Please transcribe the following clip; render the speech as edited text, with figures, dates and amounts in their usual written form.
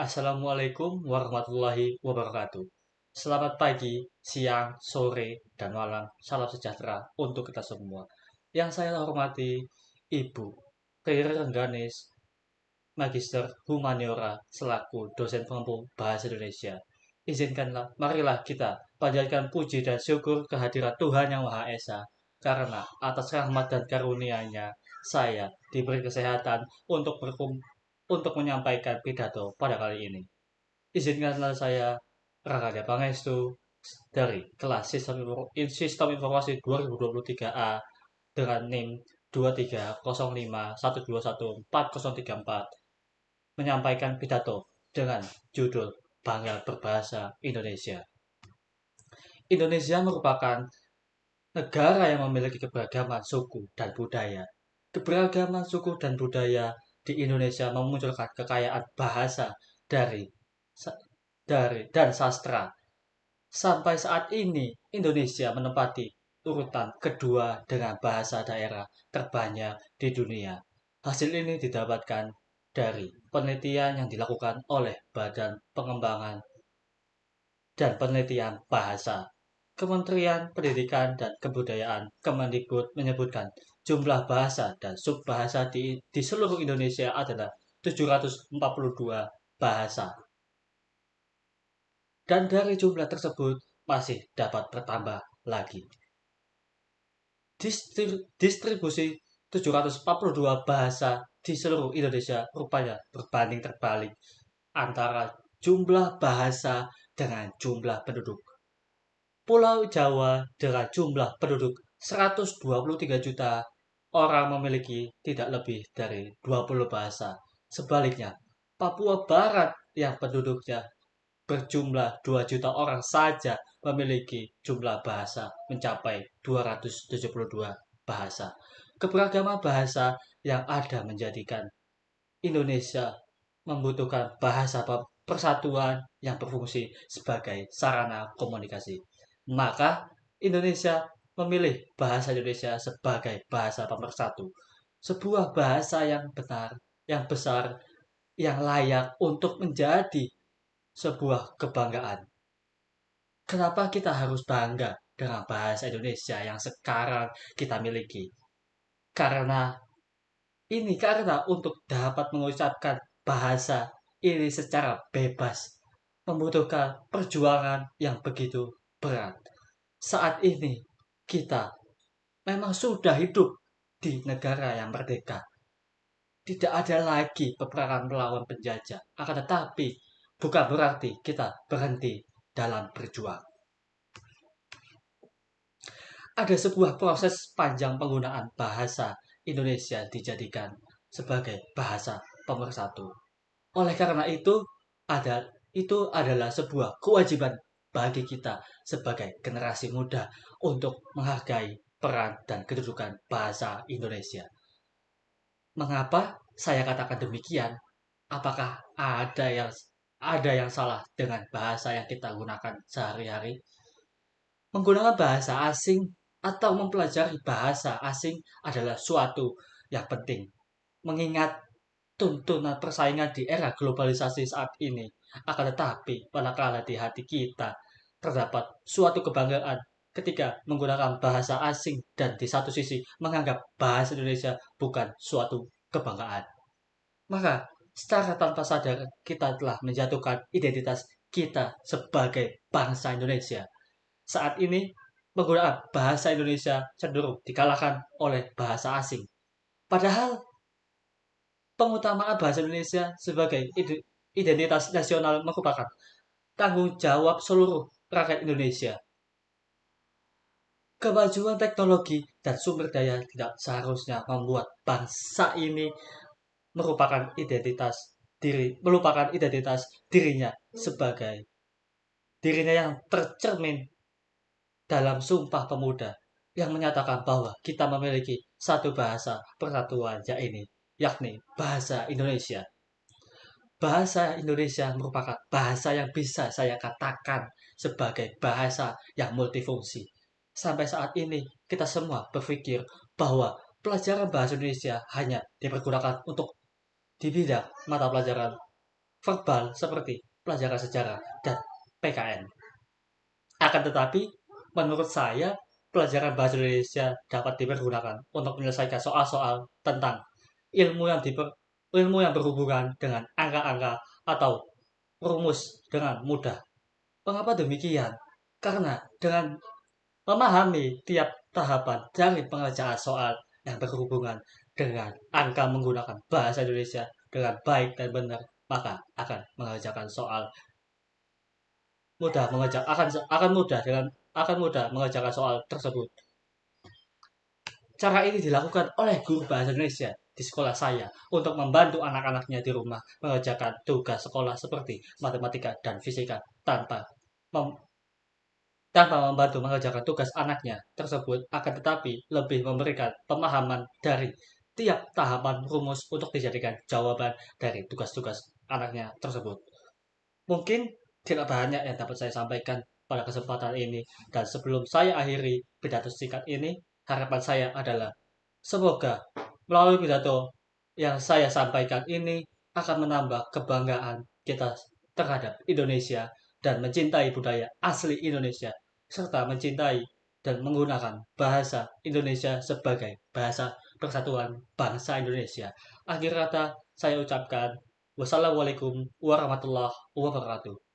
Assalamualaikum warahmatullahi wabarakatuh. Selamat pagi, siang, sore, dan malam. Salam sejahtera untuk kita semua. Yang saya hormati, Ibu Riri Rengganis, Magister Humaniora, selaku dosen pengampu Bahasa Indonesia. Izinkanlah, marilah kita panjatkan puji dan syukur kehadirat Tuhan Yang Maha Esa, karena atas rahmat dan karunia-Nya, saya diberi kesehatan untuk menyampaikan pidato pada kali ini. Izinkanlah saya, Rakada Pangestu, dari kelas Sistem Informasi 2023A dengan NIM 2305121404 menyampaikan pidato dengan judul Bangga Berbahasa Indonesia. Indonesia merupakan negara yang memiliki keberagaman suku dan budaya. Keberagaman suku dan budaya di Indonesia memunculkan kekayaan bahasa dari dan sastra. Sampai saat ini, Indonesia menempati urutan kedua dengan bahasa daerah terbanyak di dunia. Hasil ini didapatkan dari penelitian yang dilakukan oleh Badan Pengembangan dan Penelitian Bahasa. Kementerian Pendidikan dan Kebudayaan Kemendikbud menyebutkan jumlah bahasa dan subbahasa di seluruh Indonesia adalah 742 bahasa. Dan dari jumlah tersebut masih dapat bertambah lagi. Distribusi 742 bahasa di seluruh Indonesia rupanya berbanding terbalik antara jumlah bahasa dengan jumlah penduduk. Pulau Jawa dengan jumlah penduduk 123 juta orang memiliki tidak lebih dari 20 bahasa. Sebaliknya, Papua Barat yang penduduknya berjumlah 2 juta orang saja memiliki jumlah bahasa mencapai 272 bahasa. Keberagaman bahasa yang ada menjadikan Indonesia membutuhkan bahasa persatuan yang berfungsi sebagai sarana komunikasi. Maka Indonesia memilih bahasa Indonesia sebagai bahasa pemersatu. Sebuah bahasa yang benar, yang besar, yang layak untuk menjadi sebuah kebanggaan. Kenapa kita harus bangga dengan bahasa Indonesia yang sekarang kita miliki? Karena untuk dapat mengucapkan bahasa ini secara bebas membutuhkan perjuangan yang begitu berat. Saat ini kita memang sudah hidup di negara yang merdeka. Tidak ada lagi peperangan melawan penjajah. Akan tetapi bukan berarti kita berhenti dalam berjuang. Ada sebuah proses panjang penggunaan bahasa Indonesia dijadikan sebagai bahasa pemersatu. Oleh karena itu adalah sebuah kewajiban bagi kita sebagai generasi muda untuk menghargai peran dan kedudukan bahasa Indonesia. Mengapa saya katakan demikian? Apakah ada yang salah dengan bahasa yang kita gunakan sehari-hari? Menggunakan bahasa asing atau mempelajari bahasa asing adalah suatu yang penting. Mengingat tuntunan persaingan di era globalisasi saat ini. Akan tetapi, manakala di hati kita terdapat suatu kebanggaan ketika menggunakan bahasa asing dan di satu sisi menganggap bahasa Indonesia bukan suatu kebanggaan. Maka, secara tanpa sadar kita telah menjatuhkan identitas kita sebagai bangsa Indonesia. Saat ini, menggunakan bahasa Indonesia cenderung dikalahkan oleh bahasa asing. Padahal, pengutamaan bahasa Indonesia sebagai identitas nasional merupakan tanggung jawab seluruh rakyat Indonesia. Kemajuan teknologi dan sumber daya tidak seharusnya membuat bangsa ini melupakan identitas dirinya sebagai dirinya yang tercermin dalam Sumpah Pemuda yang menyatakan bahwa kita memiliki satu bahasa persatuan yakni bahasa Indonesia. Bahasa Indonesia merupakan bahasa yang bisa saya katakan sebagai bahasa yang multifungsi. Sampai saat ini kita semua berpikir bahwa pelajaran bahasa Indonesia hanya dipergunakan untuk di bidang mata pelajaran verbal seperti pelajaran sejarah dan PKN. Akan tetapi, menurut saya, pelajaran bahasa Indonesia dapat dipergunakan untuk menyelesaikan soal-soal tentang ilmu yang ilmu yang berhubungan dengan angka-angka atau rumus dengan mudah. Mengapa demikian? Karena dengan memahami tiap tahapan dari pengerjaan soal yang berhubungan dengan angka menggunakan bahasa Indonesia dengan baik dan benar, maka akan mengerjakan soal mudah mengerjakan akan mudah dengan akan mudah mengerjakan soal tersebut. Cara ini dilakukan oleh guru bahasa Indonesia di sekolah saya untuk membantu anak-anaknya di rumah mengerjakan tugas sekolah seperti matematika dan fisika tanpa mem- tanpa membantu mengerjakan tugas anaknya tersebut, akan tetapi lebih memberikan pemahaman dari tiap tahapan rumus untuk dijadikan jawaban dari tugas-tugas anaknya tersebut. Mungkin tidak banyak yang dapat saya sampaikan pada kesempatan ini, dan sebelum saya akhiri pidato singkat ini, harapan saya adalah semoga melalui pidato yang saya sampaikan ini akan menambah kebanggaan kita terhadap Indonesia dan mencintai budaya asli Indonesia, serta mencintai dan menggunakan bahasa Indonesia sebagai bahasa persatuan bangsa Indonesia. Akhir kata saya ucapkan wassalamualaikum warahmatullahi wabarakatuh.